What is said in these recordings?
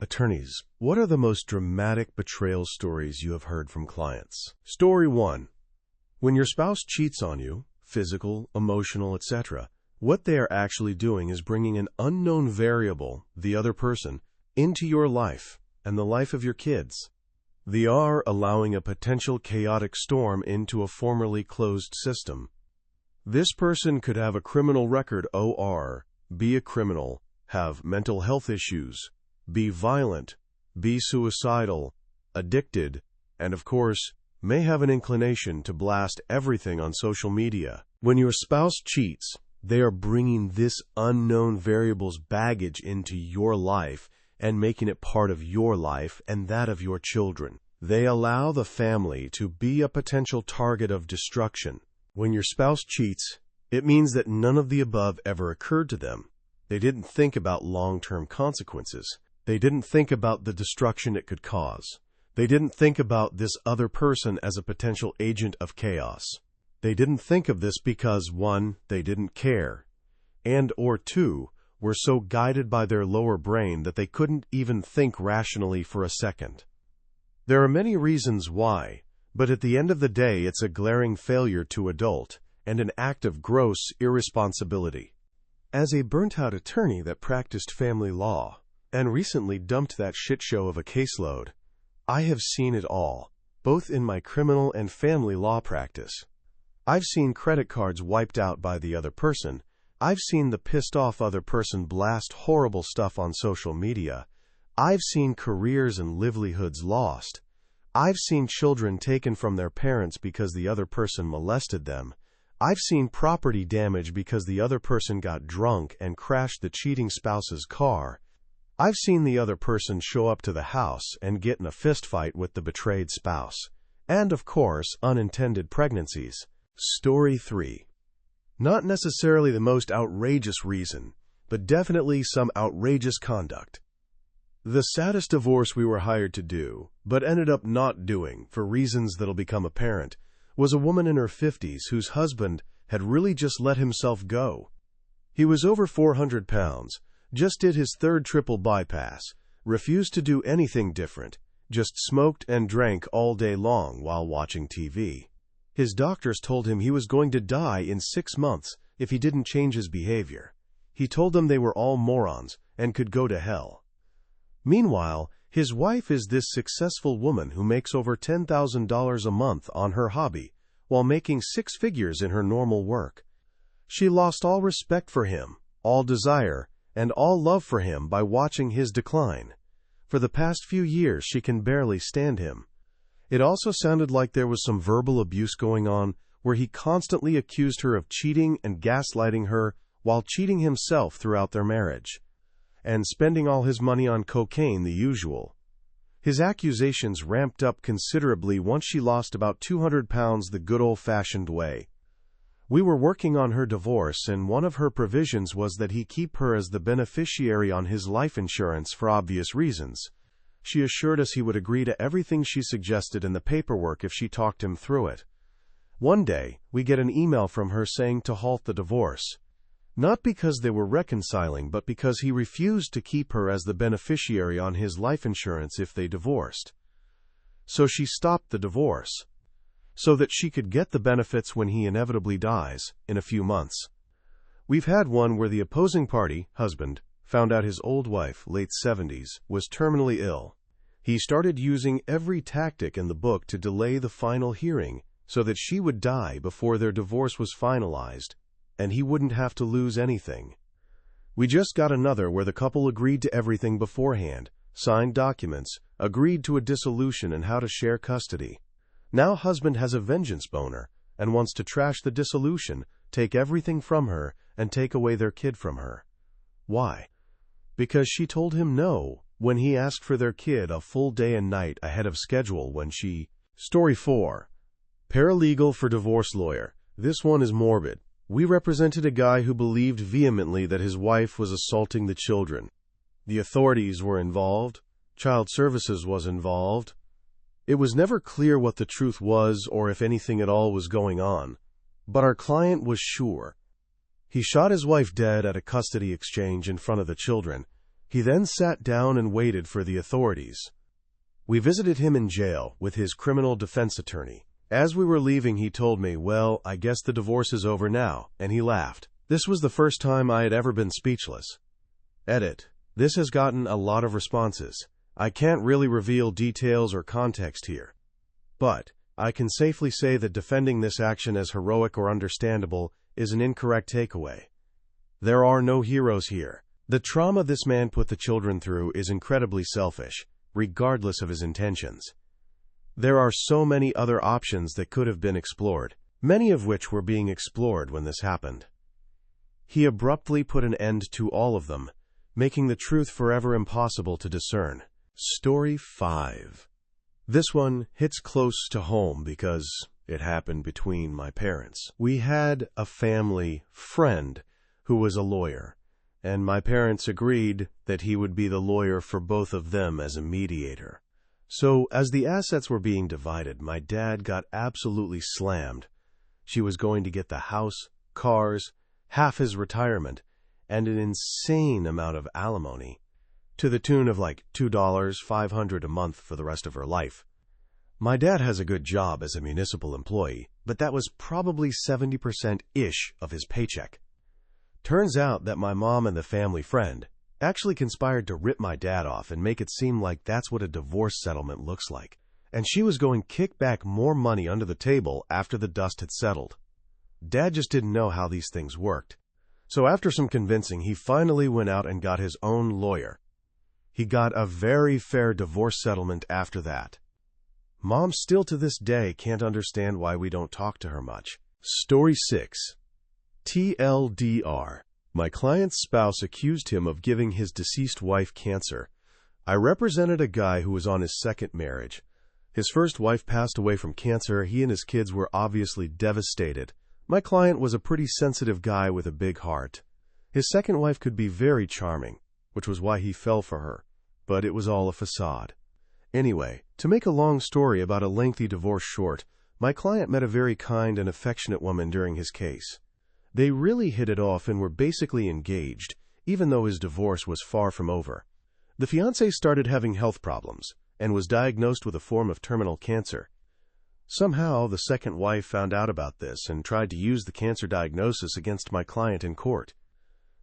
Attorneys, what are the most dramatic betrayal stories you have heard from clients? Story 1. When your spouse cheats on you, physical, emotional, etc., what they are actually doing is bringing an unknown variable, the other person, into your life and the life of your kids. They are allowing a potential chaotic storm into a formerly closed system. This person could have a criminal record or be a criminal, have mental health issues, be violent, be suicidal, addicted, and of course, may have an inclination to blast everything on social media. When your spouse cheats, they are bringing this unknown variable's baggage into your life and making it part of your life and that of your children. They allow the family to be a potential target of destruction. When your spouse cheats, it means that none of the above ever occurred to them. They didn't think about long-term consequences. They didn't think about the destruction it could cause. They didn't think about this other person as a potential agent of chaos. They didn't think of this because 1, they didn't care, or 2, were so guided by their lower brain that they couldn't even think rationally for a second. There are many reasons why, but at the end of the day it's a glaring failure to adult and an act of gross irresponsibility. As a burnt-out attorney that practiced family law and recently dumped that shit show of a caseload, I have seen it all, both in my criminal and family law practice. I've seen credit cards wiped out by the other person. I've seen the pissed-off other person blast horrible stuff on social media. I've seen careers and livelihoods lost. I've seen children taken from their parents because the other person molested them. I've seen property damage because the other person got drunk and crashed the cheating spouse's car. I've seen the other person show up to the house and get in a fistfight with the betrayed spouse. And, of course, unintended pregnancies. Story 3. Not necessarily the most outrageous reason, but definitely some outrageous conduct. The saddest divorce we were hired to do, but ended up not doing for reasons that'll become apparent, was a woman in her 50s whose husband had really just let himself go. He was over 400 pounds, just did his 3rd triple bypass, refused to do anything different, just smoked and drank all day long while watching TV. His doctors told him he was going to die in 6 months if he didn't change his behavior. He told them they were all morons and could go to hell. Meanwhile, his wife is this successful woman who makes over $10,000 a month on her hobby while making 6 figures in her normal work. She lost all respect for him, all desire, and all love for him by watching his decline. For the past few years, she can barely stand him. It also sounded like there was some verbal abuse going on, where he constantly accused her of cheating and gaslighting her while cheating himself throughout their marriage, and spending all his money on cocaine, the usual. His accusations ramped up considerably once she lost about 200 pounds the good old-fashioned way. We were working on her divorce, and one of her provisions was that he keep her as the beneficiary on his life insurance for obvious reasons. She assured us he would agree to everything she suggested in the paperwork if she talked him through it. One day, we get an email from her saying to halt the divorce. Not because they were reconciling, but because he refused to keep her as the beneficiary on his life insurance if they divorced. So she stopped the divorce, so that she could get the benefits when he inevitably dies, in a few months. We've had one where the opposing party, husband, found out his old wife, late 70s, was terminally ill. He started using every tactic in the book to delay the final hearing so that she would die before their divorce was finalized, and he wouldn't have to lose anything. We just got another where the couple agreed to everything beforehand, signed documents, agreed to a dissolution and how to share custody. Now husband has a vengeance boner and wants to trash the dissolution, take everything from her, and take away their kid from her. Why? Because she told him no when he asked for their kid a full day and night ahead of schedule when she... Story 4. Paralegal for divorce lawyer. This one is morbid. We represented a guy who believed vehemently that his wife was assaulting the children. The authorities were involved. Child Services was involved. It was never clear what the truth was or if anything at all was going on, but our client was sure. He shot his wife dead at a custody exchange in front of the children, He then sat down and waited for the authorities. We visited him in jail with his criminal defense attorney. As we were leaving, he told me, "Well, I guess the divorce is over now," and he laughed. This was the first time I had ever been speechless. Edit. This has gotten a lot of responses. I can't really reveal details or context here. But I can safely say that defending this action as heroic or understandable is an incorrect takeaway. There are no heroes here. The trauma this man put the children through is incredibly selfish, regardless of his intentions. There are so many other options that could have been explored, many of which were being explored when this happened. He abruptly put an end to all of them, making the truth forever impossible to discern. Story 5. This one hits close to home because it happened between my parents. We had a family friend who was a lawyer, and my parents agreed that he would be the lawyer for both of them as a mediator. So, as the assets were being divided, my dad got absolutely slammed. She was going to get the house, cars, half his retirement, and an insane amount of alimony, to the tune of like $2,500 a month for the rest of her life. My dad has a good job as a municipal employee, but that was probably 70%-ish of his paycheck. Turns out that my mom and the family friend actually conspired to rip my dad off and make it seem like that's what a divorce settlement looks like, and she was going to kick back more money under the table after the dust had settled. Dad just didn't know how these things worked. So after some convincing, he finally went out and got his own lawyer. He got a very fair divorce settlement after that. Mom still to this day can't understand why we don't talk to her much. Story 6. TLDR. My client's spouse accused him of giving his deceased wife cancer. I represented a guy who was on his second marriage. His first wife passed away from cancer. He and his kids were obviously devastated. My client was a pretty sensitive guy with a big heart. His second wife could be very charming, which was why he fell for her, but it was all a facade. Anyway, to make a long story about a lengthy divorce short, my client met a very kind and affectionate woman during his case. They really hit it off and were basically engaged, even though his divorce was far from over. The fiancé started having health problems and was diagnosed with a form of terminal cancer. Somehow, the second wife found out about this and tried to use the cancer diagnosis against my client in court.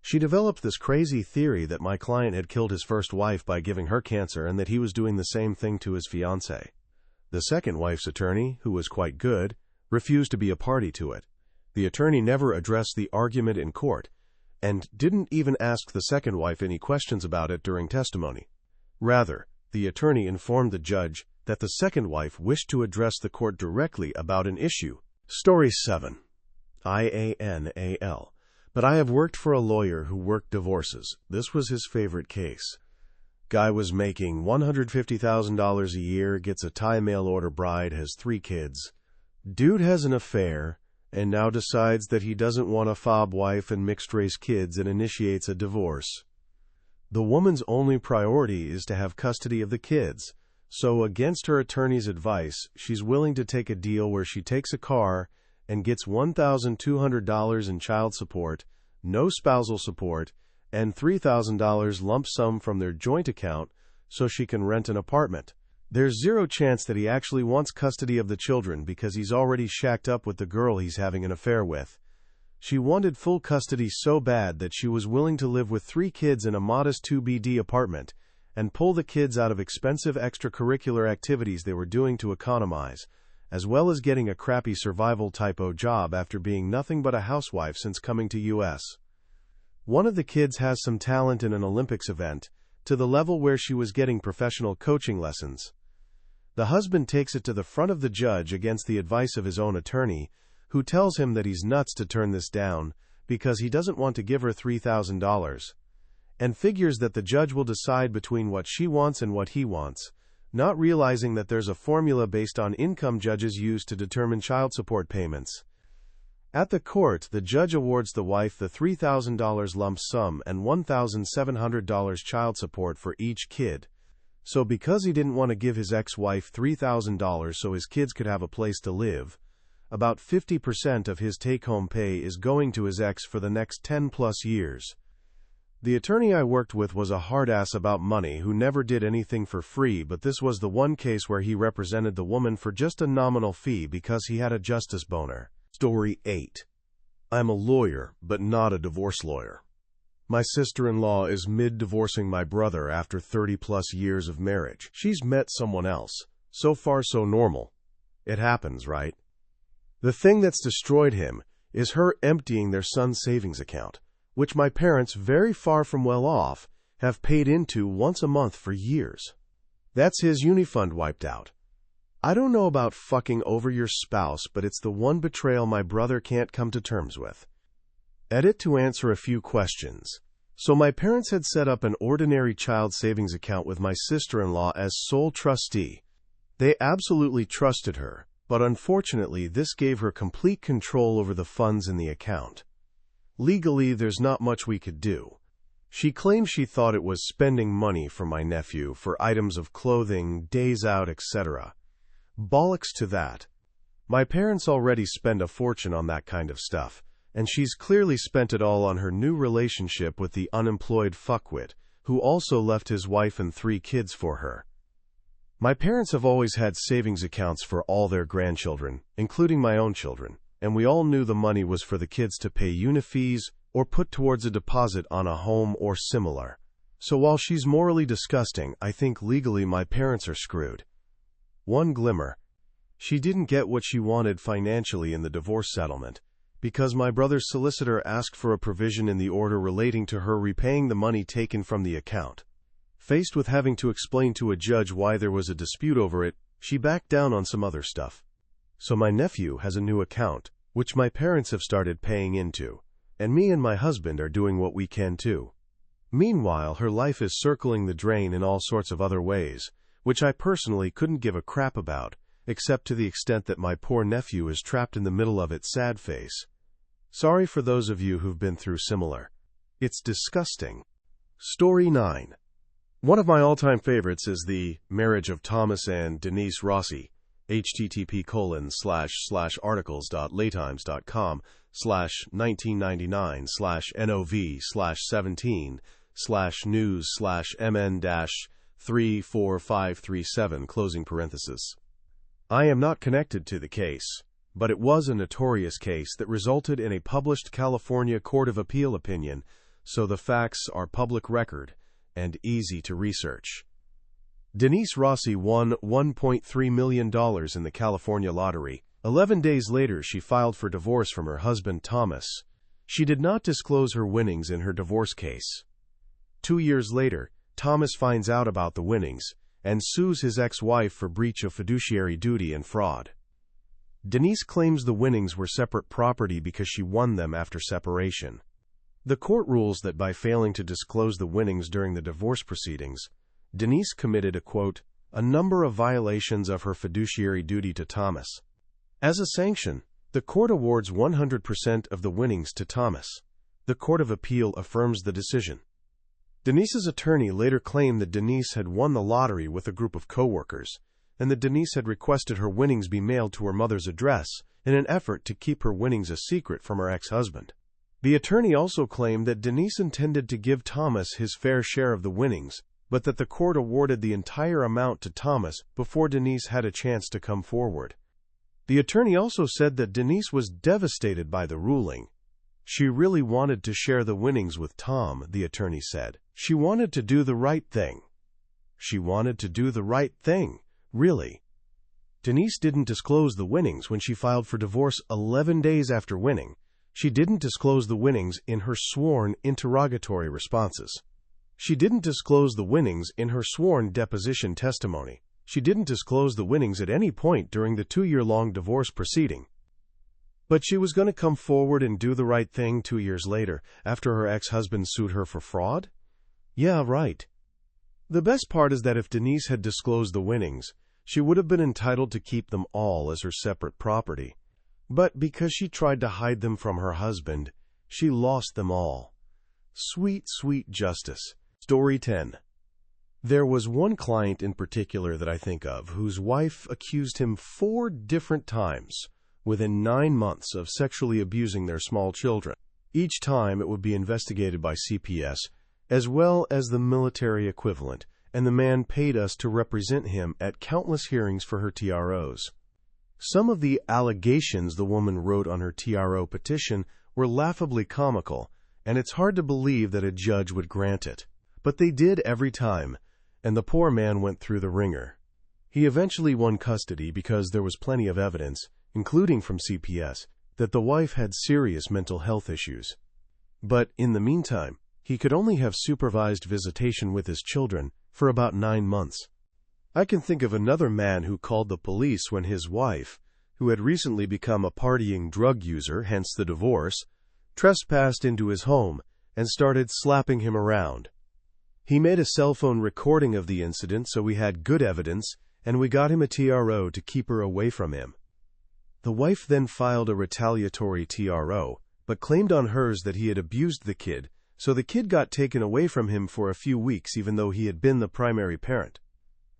She developed this crazy theory that my client had killed his first wife by giving her cancer and that he was doing the same thing to his fiancée. The second wife's attorney, who was quite good, refused to be a party to it. The attorney never addressed the argument in court and didn't even ask the second wife any questions about it during testimony. Rather, the attorney informed the judge that the second wife wished to address the court directly about an issue. Story 7. IANAL. But I have worked for a lawyer who worked divorces. This was his favorite case. Guy was making $150,000 a year, gets a Thai mail-order bride, has 3 kids. Dude has an affair, and now decides that he doesn't want a fob wife and mixed-race kids and initiates a divorce. The woman's only priority is to have custody of the kids, so against her attorney's advice, she's willing to take a deal where she takes a car and gets $1,200 in child support, no spousal support, and $3,000 lump sum from their joint account so she can rent an apartment. There's zero chance that he actually wants custody of the children because he's already shacked up with the girl he's having an affair with. She wanted full custody so bad that she was willing to live with 3 kids in a modest 2BD apartment and pull the kids out of expensive extracurricular activities they were doing to economize, as well as getting a crappy survival typo job after being nothing but a housewife since coming to U.S. One of the kids has some talent in an Olympics event, to the level where she was getting professional coaching lessons. The husband takes it to the front of the judge against the advice of his own attorney, who tells him that he's nuts to turn this down because he doesn't want to give her $3,000, and figures that the judge will decide between what she wants and what he wants, not realizing that there's a formula based on income judges use to determine child support payments. At the court, the judge awards the wife the $3,000 lump sum and $1,700 child support for each kid. So because he didn't want to give his ex-wife $3,000 so his kids could have a place to live, about 50% of his take-home pay is going to his ex for the next 10-plus years. The attorney I worked with was a hard-ass about money who never did anything for free, but this was the one case where he represented the woman for just a nominal fee because he had a justice boner. Story 8. I'm a lawyer, but not a divorce lawyer. My sister-in-law is mid-divorcing my brother after 30-plus years of marriage. She's met someone else. So far, so normal. It happens, right? The thing that's destroyed him is her emptying their son's savings account, which my parents, very far from well off, have paid into once a month for years. That's his unifund wiped out. I don't know about fucking over your spouse, but it's the one betrayal my brother can't come to terms with. Edit to answer a few questions. So my parents had set up an ordinary child savings account with my sister-in-law as sole trustee. They absolutely trusted her, but unfortunately this gave her complete control over the funds in the account. Legally, there's not much we could do. She claimed she thought it was spending money for my nephew for items of clothing, days out, etc. Bollocks to that. My parents already spend a fortune on that kind of stuff, and she's clearly spent it all on her new relationship with the unemployed fuckwit, who also left his wife and 3 kids for her. My parents have always had savings accounts for all their grandchildren, including my own children, and we all knew the money was for the kids to pay unifees or put towards a deposit on a home or similar. So while she's morally disgusting, I think legally my parents are screwed. One glimmer. She didn't get what she wanted financially in the divorce settlement, because my brother's solicitor asked for a provision in the order relating to her repaying the money taken from the account. Faced with having to explain to a judge why there was a dispute over it, she backed down on some other stuff. So my nephew has a new account, which my parents have started paying into, and me and my husband are doing what we can too. Meanwhile, her life is circling the drain in all sorts of other ways, which I personally couldn't give a crap about, except to the extent that my poor nephew is trapped in the middle of it, sad face. Sorry for those of you who've been through similar. It's disgusting. Story 9. One of my all-time favorites is the marriage of Thomas and Denise Rossi, http://articles.laytimes.com/1999/NOV/17//MN-34537 closing parenthesis. I am not connected to the case, but it was a notorious case that resulted in a published California Court of Appeal opinion, so the facts are public record and easy to research. Denise Rossi won $1.3 million in the California lottery. 11 days later, she filed for divorce from her husband, Thomas. She did not disclose her winnings in her divorce case. 2 years later, Thomas finds out about the winnings and sues his ex-wife for breach of fiduciary duty and fraud. Denise claims the winnings were separate property because she won them after separation. The court rules that by failing to disclose the winnings during the divorce proceedings, Denise committed a number of violations of her fiduciary duty to Thomas. As a sanction, the court awards 100% of the winnings to Thomas. The Court of Appeal affirms the decision. Denise's attorney later claimed that Denise had won the lottery with a group of co-workers, and that Denise had requested her winnings be mailed to her mother's address in an effort to keep her winnings a secret from her ex-husband. The attorney also claimed that Denise intended to give Thomas his fair share of the winnings, but that the court awarded the entire amount to Thomas before Denise had a chance to come forward. The attorney also said that Denise was devastated by the ruling. She really wanted to share the winnings with Tom, the attorney said. She wanted to do the right thing. She wanted to do the right thing, really. Denise didn't disclose the winnings when she filed for divorce 11 days after winning. She didn't disclose the winnings in her sworn interrogatory responses. She didn't disclose the winnings in her sworn deposition testimony. She didn't disclose the winnings at any point during the 2-year-long divorce proceeding. But she was going to come forward and do the right thing 2 years later, after her ex-husband sued her for fraud? Yeah, right. The best part is that if Denise had disclosed the winnings, she would have been entitled to keep them all as her separate property. But because she tried to hide them from her husband, she lost them all. Sweet, sweet justice. Story 10. There was one client in particular that I think of whose wife accused him 4 different times within 9 months of sexually abusing their small children. Each time it would be investigated by CPS, as well as the military equivalent, and the man paid us to represent him at countless hearings for her TROs. Some of the allegations the woman wrote on her TRO petition were laughably comical, and it's hard to believe that a judge would grant it. But they did every time, and the poor man went through the ringer. He eventually won custody because there was plenty of evidence, including from CPS, that the wife had serious mental health issues. But in the meantime, he could only have supervised visitation with his children for about 9 months. I can think of another man who called the police when his wife, who had recently become a partying drug user, hence the divorce, trespassed into his home and started slapping him around. He made a cell phone recording of the incident, so we had good evidence, and we got him a TRO to keep her away from him. The wife then filed a retaliatory TRO, but claimed on hers that he had abused the kid, so the kid got taken away from him for a few weeks even though he had been the primary parent.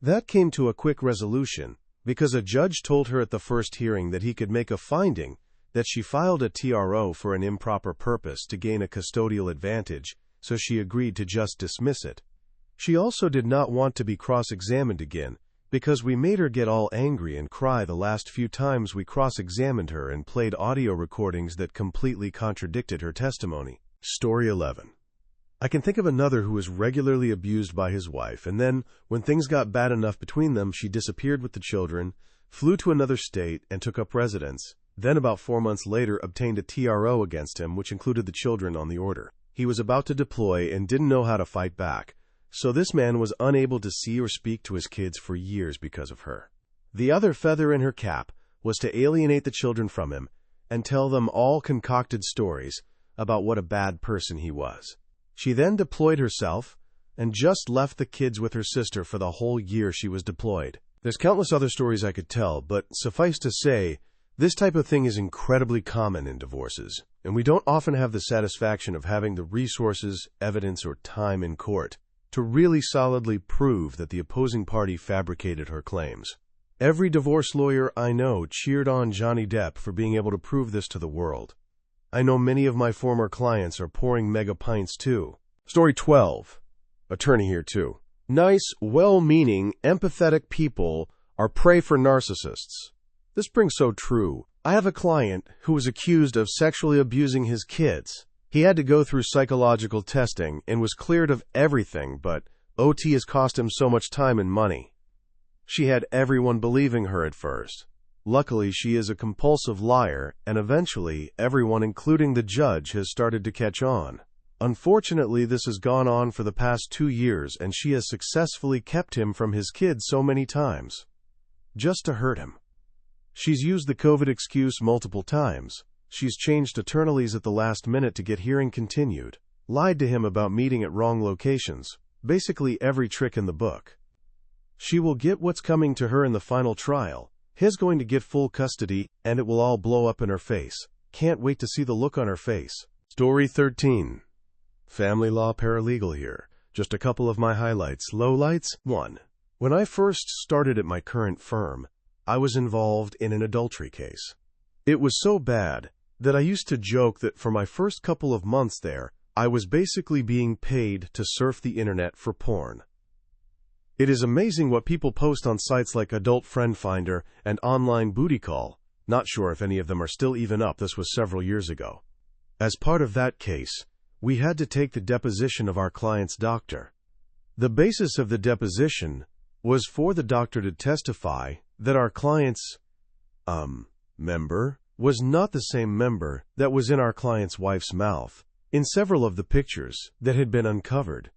That came to a quick resolution, because a judge told her at the first hearing that he could make a finding that she filed a TRO for an improper purpose to gain a custodial advantage, so she agreed to just dismiss it. She also did not want to be cross-examined again, because we made her get all angry and cry the last few times we cross-examined her and played audio recordings that completely contradicted her testimony. Story 11. I can think of another who was regularly abused by his wife, and then, when things got bad enough between them, she disappeared with the children, flew to another state, and took up residence. Then, about 4 months later, obtained a TRO against him, which included the children on the order. He was about to deploy and didn't know how to fight back, so this man was unable to see or speak to his kids for years because of her. The other feather in her cap was to alienate the children from him and tell them all concocted stories about what a bad person he was. She then deployed herself and just left the kids with her sister for the whole year she was deployed. There's countless other stories I could tell, but suffice to say, this type of thing is incredibly common in divorces, and we don't often have the satisfaction of having the resources, evidence, or time in court to really solidly prove that the opposing party fabricated her claims. Every divorce lawyer I know cheered on Johnny Depp for being able to prove this to the world. I know many of my former clients are pouring mega pints too. Story 12. Attorney here too. Nice, well-meaning, empathetic people are prey for narcissists. This rings so true. I have a client who was accused of sexually abusing his kids. He had to go through psychological testing and was cleared of everything, but OT has cost him so much time and money. She had everyone believing her at first. Luckily, she is a compulsive liar, and eventually, everyone, including the judge, has started to catch on. Unfortunately, this has gone on for the past 2 years, and she has successfully kept him from his kids so many times, just to hurt him. She's used the COVID excuse multiple times. She's changed attorneys at the last minute to get hearing continued, lied to him about meeting at wrong locations, basically every trick in the book. She will get what's coming to her in the final trial. He's going to get full custody, and it will all blow up in her face. Can't wait to see the look on her face. Story 13. Family law paralegal here. Just a couple of my highlights. Lowlights. 1. When I first started at my current firm, I was involved in an adultery case. It was so bad that I used to joke that for my first couple of months there, I was basically being paid to surf the internet for porn. It is amazing what people post on sites like Adult Friend Finder and Online Booty Call. Not sure if any of them are still even up. This was several years ago. As part of that case, we had to take the deposition of our client's doctor. The basis of the deposition was for the doctor to testify that our client's member was not the same member that was in our client's wife's mouth in several of the pictures that had been uncovered.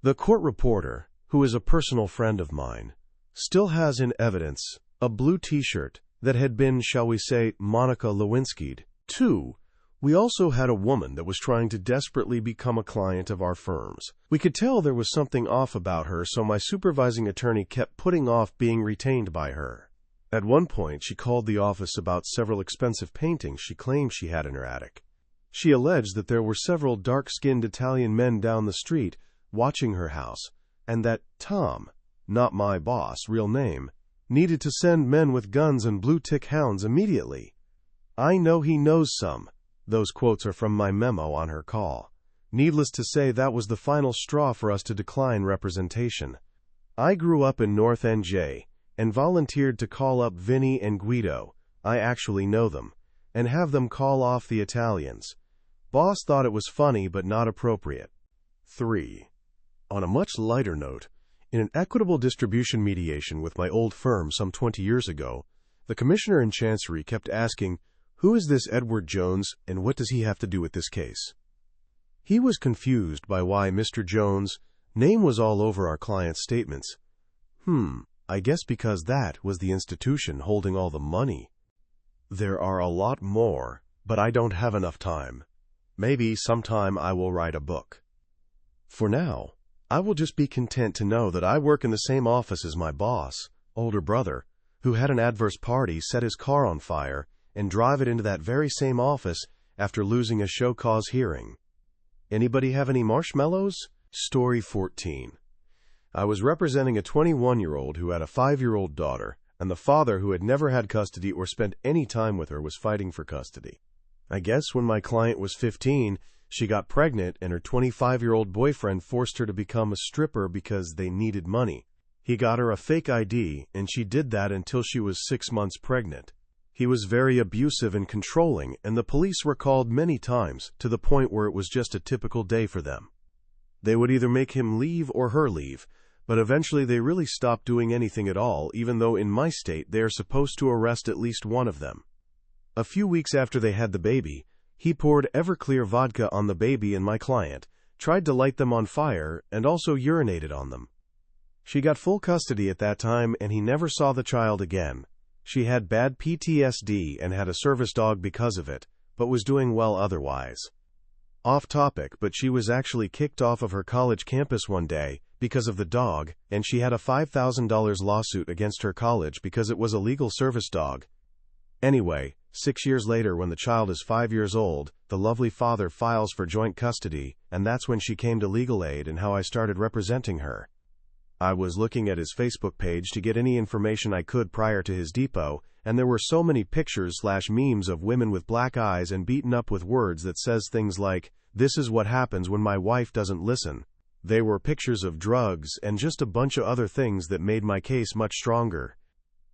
The court reporter, who is a personal friend of mine, still has in evidence a blue t-shirt that had been, shall we say, Monica Lewinsky'd. 2. We also had a woman that was trying to desperately become a client of our firm's. We could tell there was something off about her, so my supervising attorney kept putting off being retained by her. At one point, she called the office about several expensive paintings she claimed she had in her attic. She alleged that there were several dark-skinned Italian men down the street watching her house, and that Tom, not my boss, real name, needed to send men with guns and blue-tick hounds immediately. I know he knows some. Those quotes are from my memo on her call. Needless to say, that was the final straw for us to decline representation. I grew up in North NJ and volunteered to call up Vinny and Guido, I actually know them, and have them call off the Italians. Boss thought it was funny but not appropriate. 3. On a much lighter note, in an equitable distribution mediation with my old firm some 20 years ago, the commissioner in Chancery kept asking, "Who is this Edward Jones, and what does he have to do with this case?" He was confused by why Mr. Jones' name was all over our client's statements. I guess because that was the institution holding all the money. There are a lot more, but I don't have enough time. Maybe sometime I will write a book. For now, I will just be content to know that I work in the same office as my boss, older brother, who had an adverse party set his car on fire and drive it into that very same office after losing a show cause hearing. Anybody have any marshmallows? Story 14. I was representing a 21-year-old who had a 5-year-old daughter, and the father, who had never had custody or spent any time with her, was fighting for custody. I guess when my client was 15, she got pregnant and her 25-year-old boyfriend forced her to become a stripper because they needed money. He got her a fake ID, and she did that until she was 6 months pregnant. He was very abusive and controlling, and the police were called many times, to the point where it was just a typical day for them. They would either make him leave or her leave, but eventually they really stopped doing anything at all, even though in my state they are supposed to arrest at least one of them. A few weeks after they had the baby, he poured Everclear vodka on the baby and my client, tried to light them on fire, and also urinated on them. She got full custody at that time, and he never saw the child again. She had bad PTSD and had a service dog because of it, but was doing well otherwise. Off topic, but she was actually kicked off of her college campus one day because of the dog, and she had a $5,000 lawsuit against her college because it was a legal service dog. Anyway, 6 years later, when the child is 5 years old, the lovely father files for joint custody, and that's when she came to legal aid and how I started representing her. I was looking at his Facebook page to get any information I could prior to his depot, and there were so many pictures/memes of women with black eyes and beaten up with words that says things like, "This is what happens when my wife doesn't listen." They were pictures of drugs and just a bunch of other things that made my case much stronger.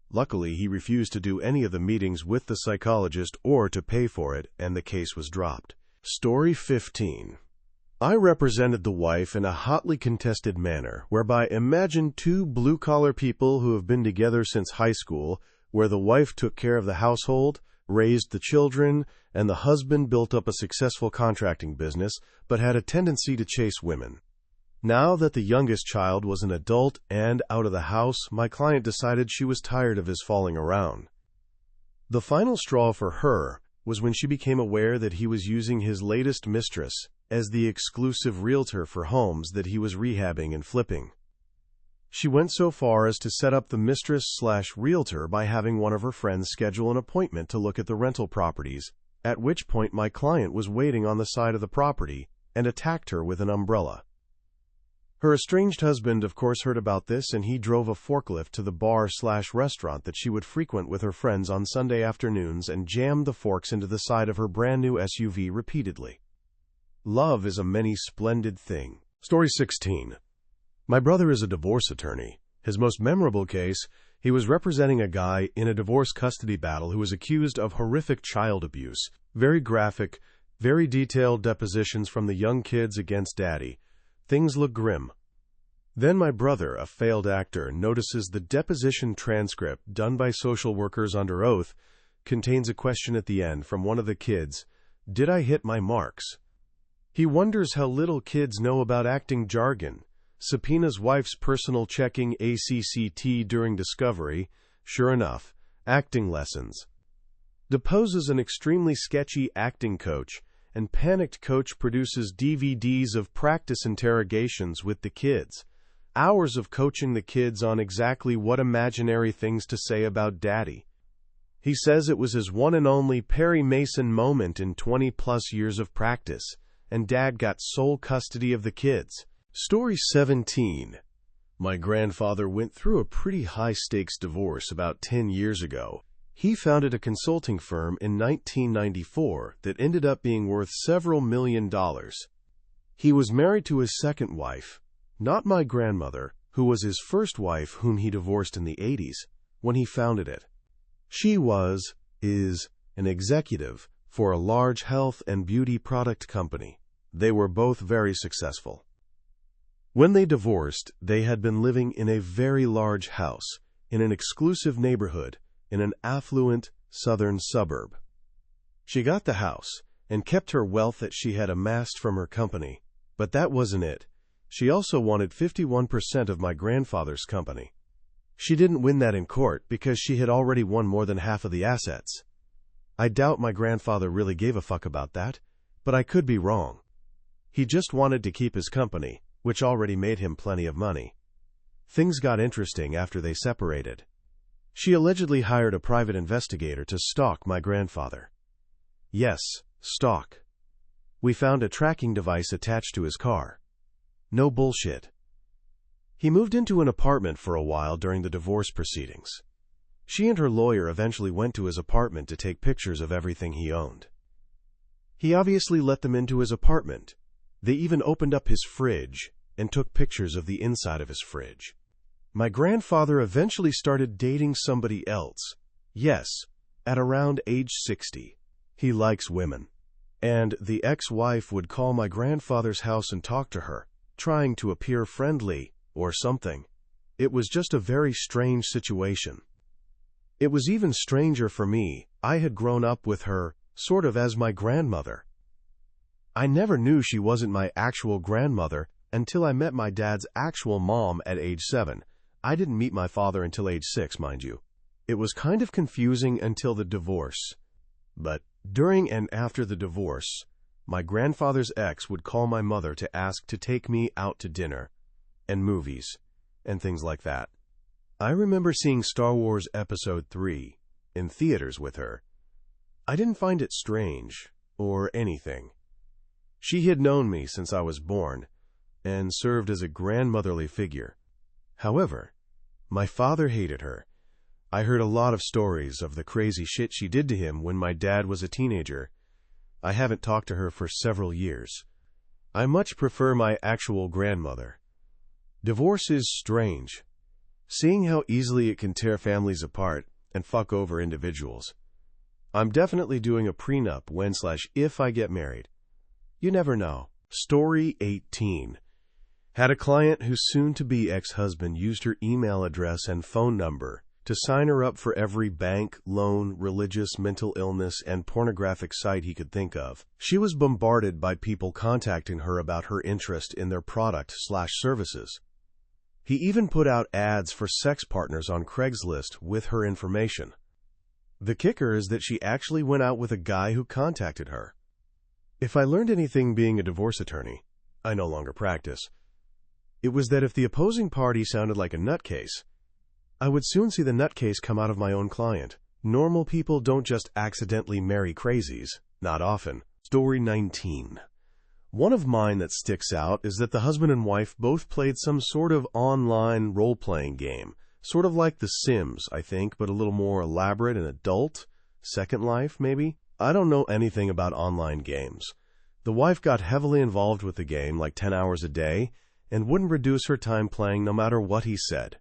Luckily, he refused to do any of the meetings with the psychologist or to pay for it, and the case was dropped. Story 15. I represented the wife in a hotly contested manner, whereby imagine two blue-collar people who have been together since high school, where the wife took care of the household, raised the children, and the husband built up a successful contracting business, but had a tendency to chase women. Now that the youngest child was an adult and out of the house, my client decided she was tired of his falling around. The final straw for her was when she became aware that he was using his latest mistress as the exclusive realtor for homes that he was rehabbing and flipping. She went so far as to set up the mistress/realtor by having one of her friends schedule an appointment to look at the rental properties, at which point my client was waiting on the side of the property and attacked her with an umbrella. Her estranged husband, of course, heard about this, and he drove a forklift to the bar/restaurant that she would frequent with her friends on Sunday afternoons and jammed the forks into the side of her brand-new SUV repeatedly. Love is a many splendid thing. Story 16. My brother is a divorce attorney. His most memorable case, he was representing a guy in a divorce custody battle who was accused of horrific child abuse. Very graphic, very detailed depositions from the young kids against daddy. Things look grim. Then my brother, a failed actor, notices the deposition transcript done by social workers under oath contains a question at the end from one of the kids, "Did I hit my marks?" He wonders how little kids know about acting jargon. Subpoenas wife's personal checking ACCT during discovery. Sure enough, acting lessons. Deposes an extremely sketchy acting coach, and panicked coach produces DVDs of practice interrogations with the kids. Hours of coaching the kids on exactly what imaginary things to say about daddy. He says it was his one and only Perry Mason moment in 20-plus years of practice, and dad got sole custody of the kids. Story 17. My grandfather went through a pretty high-stakes divorce about 10 years ago. He founded a consulting firm in 1994 that ended up being worth several $1 million. He was married to his second wife, not my grandmother, who was his first wife whom he divorced in the 80s when he founded it. She is an executive for a large health and beauty product company. They were both very successful. When they divorced, they had been living in a very large house in an exclusive neighborhood in an affluent southern suburb. She got the house and kept her wealth that she had amassed from her company, but that wasn't it. She also wanted 51% of my grandfather's company. She didn't win that in court because she had already won more than half of the assets. I doubt my grandfather really gave a fuck about that, but I could be wrong. He just wanted to keep his company, which already made him plenty of money. Things got interesting after they separated. She allegedly hired a private investigator to stalk my grandfather. Yes, stalk. We found a tracking device attached to his car. No bullshit. He moved into an apartment for a while during the divorce proceedings. She and her lawyer eventually went to his apartment to take pictures of everything he owned. He obviously let them into his apartment. They even opened up his fridge and took pictures of the inside of his fridge. My grandfather eventually started dating somebody else. Yes, at around age 60. He likes women. And the ex-wife would call my grandfather's house and talk to her, trying to appear friendly or something. It was just a very strange situation. It was even stranger for me. I had grown up with her, sort of as my grandmother. I never knew she wasn't my actual grandmother until I met my dad's actual mom at age 7. I didn't meet my father until age 6, mind you. It was kind of confusing until the divorce. But during and after the divorce, my grandfather's ex would call my mother to ask to take me out to dinner and movies and things like that. I remember seeing Star Wars Episode 3 in theaters with her. I didn't find it strange or anything. She had known me since I was born and served as a grandmotherly figure. However, my father hated her. I heard a lot of stories of the crazy shit she did to him when my dad was a teenager. I haven't talked to her for several years. I much prefer my actual grandmother. Divorce is strange. Seeing how easily it can tear families apart and fuck over individuals. I'm definitely doing a prenup when/if I get married. You never know. Story 18. Had a client whose soon-to-be ex-husband used her email address and phone number to sign her up for every bank, loan, religious, mental illness, and pornographic site he could think of. She was bombarded by people contacting her about her interest in their product/services. He even put out ads for sex partners on Craigslist with her information. The kicker is that she actually went out with a guy who contacted her. If I learned anything being a divorce attorney, I no longer practice, it was that if the opposing party sounded like a nutcase, I would soon see the nutcase come out of my own client. Normal people don't just accidentally marry crazies. Not often. Story 19. One of mine that sticks out is that the husband and wife both played some sort of online role-playing game. Sort of like The Sims, I think, but a little more elaborate and adult. Second Life, maybe? I don't know anything about online games. The wife got heavily involved with the game, like 10 hours a day, and wouldn't reduce her time playing no matter what he said.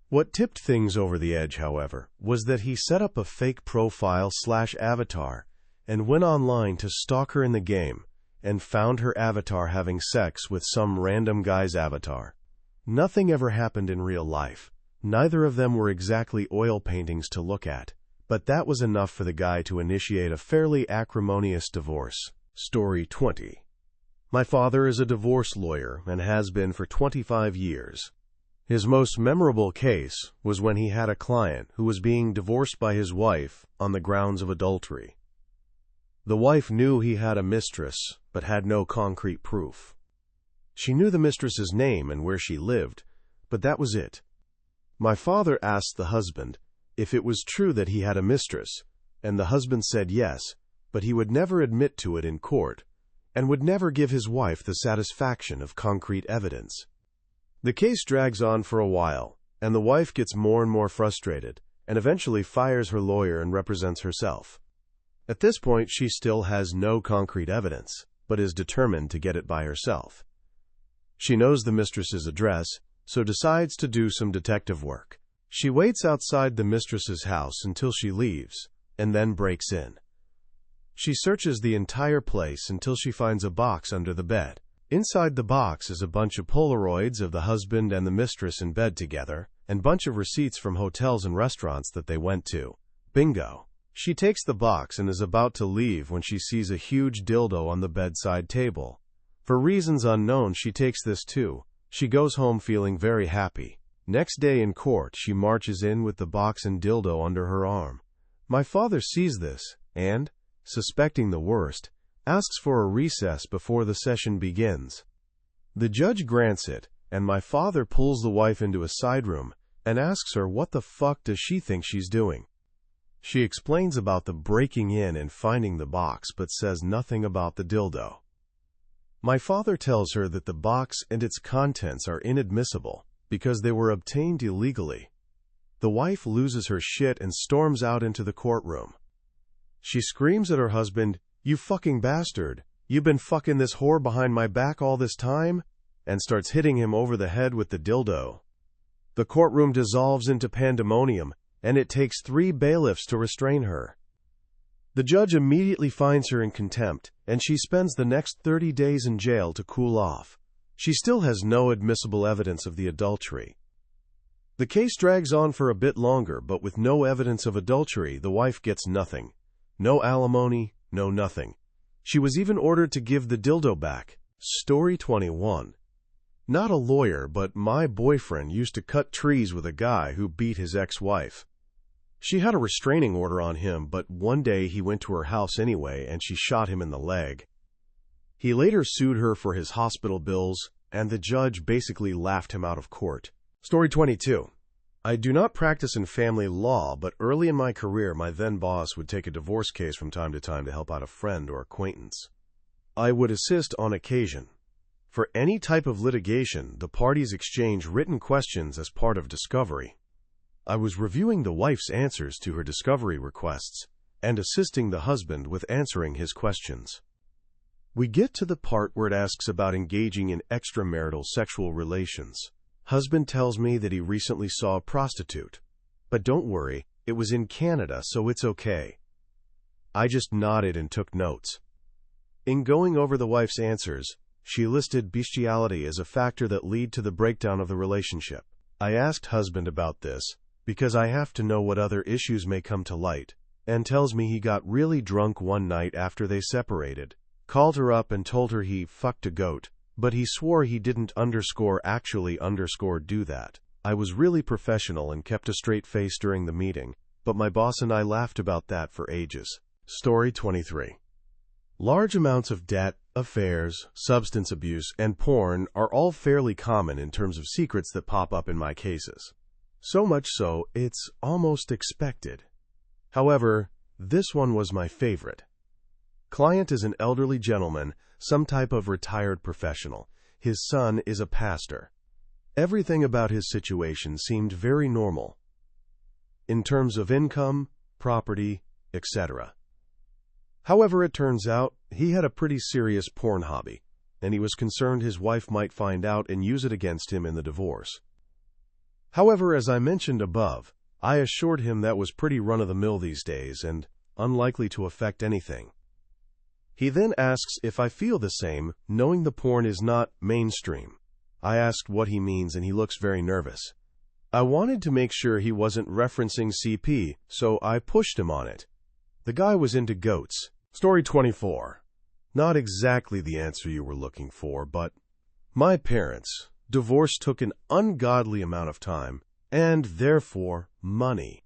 What tipped things over the edge, however, was that he set up a fake profile/avatar and went online to stalk her in the game and found her avatar having sex with some random guy's avatar. Nothing ever happened in real life. Neither of them were exactly oil paintings to look at, but that was enough for the guy to initiate a fairly acrimonious divorce. Story 20. My father is a divorce lawyer and has been for 25 years. His most memorable case was when he had a client who was being divorced by his wife on the grounds of adultery. The wife knew he had a mistress, but had no concrete proof. She knew the mistress's name and where she lived, but that was it. My father asked the husband if it was true that he had a mistress, and the husband said yes, but he would never admit to it in court, and would never give his wife the satisfaction of concrete evidence. The case drags on for a while, and the wife gets more and more frustrated, and eventually fires her lawyer and represents herself. At this point, she still has no concrete evidence. but is determined to get it by herself. She knows the mistress's address, so decides to do some detective work. She waits outside the mistress's house until she leaves, and then breaks in. She searches the entire place until she finds a box under the bed. Inside the box is a bunch of Polaroids of the husband and the mistress in bed together, and bunch of receipts from hotels and restaurants that they went to. Bingo. She takes the box and is about to leave when she sees a huge dildo on the bedside table. For reasons unknown, she takes this too. She goes home feeling very happy. Next day in court, she marches in with the box and dildo under her arm. My father sees this and, suspecting the worst, asks for a recess before the session begins. The judge grants it, and my father pulls the wife into a side room and asks her what the fuck does she think she's doing. She explains about the breaking in and finding the box but says nothing about the dildo. My father tells her that the box and its contents are inadmissible because they were obtained illegally. The wife loses her shit and storms out into the courtroom. She screams at her husband, "You fucking bastard! You've been fucking this whore behind my back all this time?" and starts hitting him over the head with the dildo. The courtroom dissolves into pandemonium, and it takes 3 bailiffs to restrain her. The judge immediately finds her in contempt, and she spends the next 30 days in jail to cool off. She still has no admissible evidence of the adultery. The case drags on for a bit longer, but with no evidence of adultery, the wife gets nothing. No alimony, no nothing. She was even ordered to give the dildo back. Story 21. Not a lawyer, but my boyfriend used to cut trees with a guy who beat his ex-wife. She had a restraining order on him, but one day he went to her house anyway and she shot him in the leg. He later sued her for his hospital bills, and the judge basically laughed him out of court. Story 22. I do not practice in family law, but early in my career, my then boss would take a divorce case from time to help out a friend or acquaintance. I would assist on occasion. For any type of litigation, the parties exchange written questions as part of discovery. I was reviewing the wife's answers to her discovery requests and assisting the husband with answering his questions. We get to the part where it asks about engaging in extramarital sexual relations. Husband tells me that he recently saw a prostitute. But don't worry, it was in Canada, so it's okay. I just nodded and took notes. In going over the wife's answers, she listed bestiality as a factor that led to the breakdown of the relationship. I asked husband about this, because I have to know what other issues may come to light, and tells me he got really drunk one night after they separated, called her up and told her he fucked a goat, but he swore he didn't actually do that. I was really professional and kept a straight face during the meeting, but my boss and I laughed about that for ages. Story 23. Large amounts of debt, affairs, substance abuse, and porn are all fairly common in terms of secrets that pop up in my cases. So much so, it's almost expected. However, this one was my favorite. Client is an elderly gentleman, some type of retired professional. His son is a pastor. Everything about his situation seemed very normal, in terms of income, property, etc. However, it turns out he had a pretty serious porn hobby, and he was concerned his wife might find out and use it against him in the divorce. However, as I mentioned above, I assured him that was pretty run-of-the-mill these days and unlikely to affect anything. He then asks if I feel the same, knowing the porn is not mainstream. I asked what he means and he looks very nervous. I wanted to make sure he wasn't referencing CP, so I pushed him on it. The guy was into goats. Story 24. Not exactly the answer you were looking for, but my parents' divorce took an ungodly amount of time, and therefore money.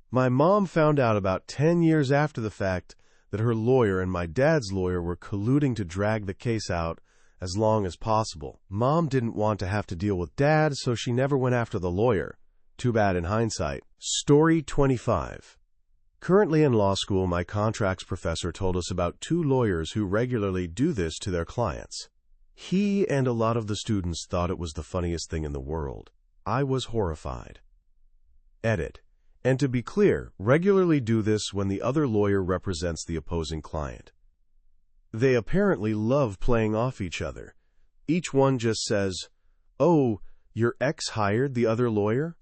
My mom found out about 10 years after the fact that her lawyer and my dad's lawyer were colluding to drag the case out as long as possible. Mom didn't want to have to deal with dad, so she never went after the lawyer. Too bad in hindsight. Story 25. Currently in law school, my contracts professor told us about 2 lawyers who regularly do this to their clients. He and a lot of the students thought it was the funniest thing in the world. I was horrified. Edit. And to be clear, regularly do this when the other lawyer represents the opposing client. They apparently love playing off each other. Each one just says, "Oh, your ex hired the other lawyer?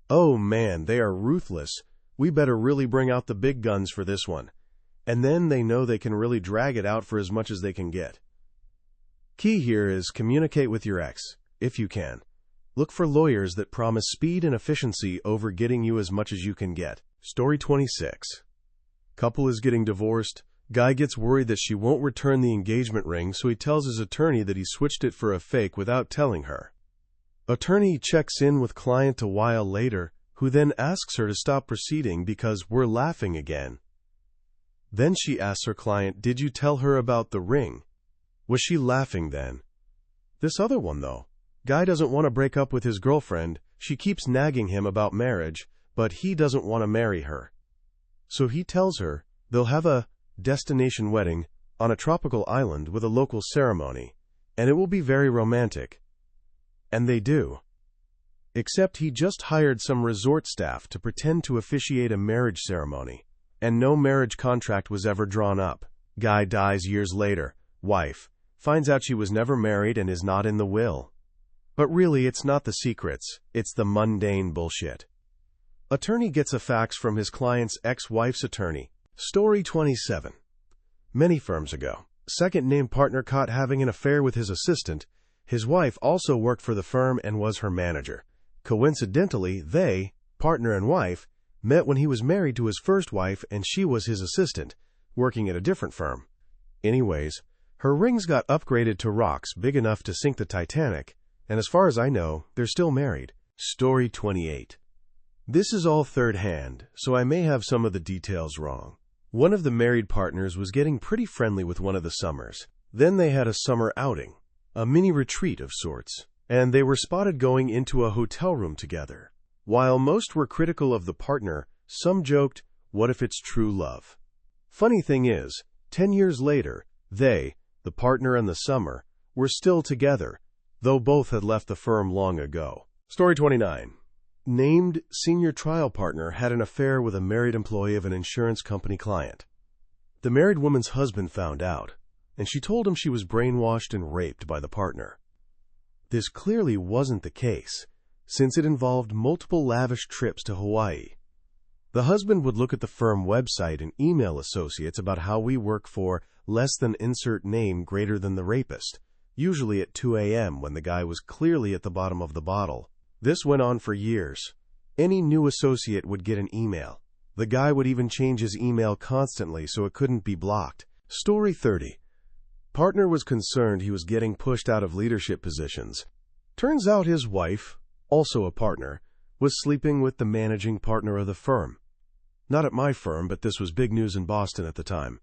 Oh man, they are ruthless. We better really bring out the big guns for this one." And then they know they can really drag it out for as much as they can get. Key here is communicate with your ex, if you can. Look for lawyers that promise speed and efficiency over getting you as much as you can get. Story 26. Couple is getting divorced. Guy gets worried that she won't return the engagement ring, so he tells his attorney that he switched it for a fake without telling her. Attorney checks in with client a while later, who then asks her to stop proceeding because we're laughing again. Then she asks her client, "Did you tell her about the ring? Was she laughing then?" This other one, though. Guy doesn't want to break up with his girlfriend. She keeps nagging him about marriage, but he doesn't want to marry her. So he tells her they'll have a destination wedding on a tropical island with a local ceremony, and it will be very romantic. And they do. Except he just hired some resort staff to pretend to officiate a marriage ceremony, and no marriage contract was ever drawn up. Guy dies years later. Wife finds out she was never married and is not in the will. But really, it's not the secrets, it's the mundane bullshit. Attorney gets a fax from his client's ex-wife's attorney. Story 27. Many firms ago, second-named partner caught having an affair with his assistant. His wife also worked for the firm and was her manager. Coincidentally, they, partner and wife, met when he was married to his first wife and she was his assistant, working at a different firm. Anyways, her rings got upgraded to rocks big enough to sink the Titanic, and as far as I know, they're still married. Story 28. This is all third hand, so I may have some of the details wrong. One of the married partners was getting pretty friendly with one of the Summers. Then they had a summer outing, a mini retreat of sorts, and they were spotted going into a hotel room together. While most were critical of the partner, some joked, "What if it's true love?" Funny thing is, 10 years later, they, the partner and the Summer, were still together, though both had left the firm long ago. Story 29. Named senior trial partner had an affair with a married employee of an insurance company client. The married woman's husband found out, and she told him she was brainwashed and raped by the partner. This clearly wasn't the case, since it involved multiple lavish trips to Hawaii. The husband would look at the firm website and email associates about how we work for less than insert name greater than the rapist, usually at 2 a.m. when the guy was clearly at the bottom of the bottle. This went on for years. Any new associate would get an email. The guy would even change his email constantly so it couldn't be blocked. Story 30. Partner was concerned he was getting pushed out of leadership positions. Turns out his wife, also a partner, was sleeping with the managing partner of the firm. Not at my firm, but this was big news in Boston at the time.